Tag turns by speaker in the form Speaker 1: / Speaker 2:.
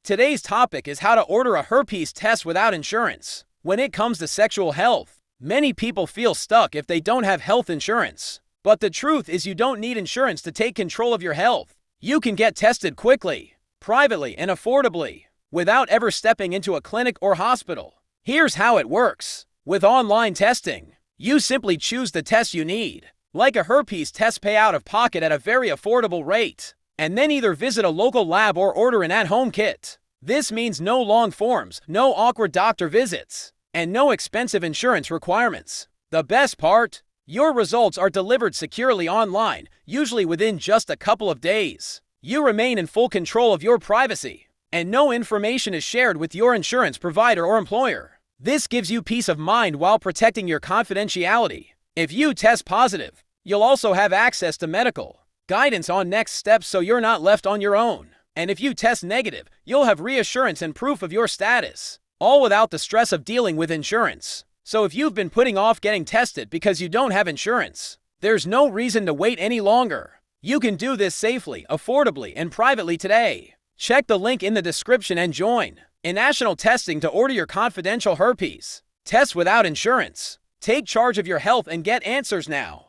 Speaker 1: Today's topic is how to order a herpes test without insurance. When it comes to sexual health, many people feel stuck if they don't have health insurance. But the truth is you don't need insurance to take control of your health. You can get tested quickly, privately, and affordably, without ever stepping into a clinic or hospital. Here's how it works. With online testing, you simply choose the test you need, like a herpes test, pay out of pocket at a very affordable rate, and then either visit a local lab or order an at-home kit. This means no long forms, no awkward doctor visits, and no expensive insurance requirements. The best part? Your results are delivered securely online, usually within just a couple of days. You remain in full control of your privacy, and no information is shared with your insurance provider or employer. This gives you peace of mind while protecting your confidentiality. If you test positive, you'll also have access to medical guidance on next steps so you're not left on your own. And if you test negative, you'll have reassurance and proof of your status, all without the stress of dealing with insurance. So if you've been putting off getting tested because you don't have insurance, there's no reason to wait any longer. You can do this safely, affordably, and privately today. Check the link in the description and join eNational testing to order your confidential herpes test without insurance. Take charge of your health and get answers now.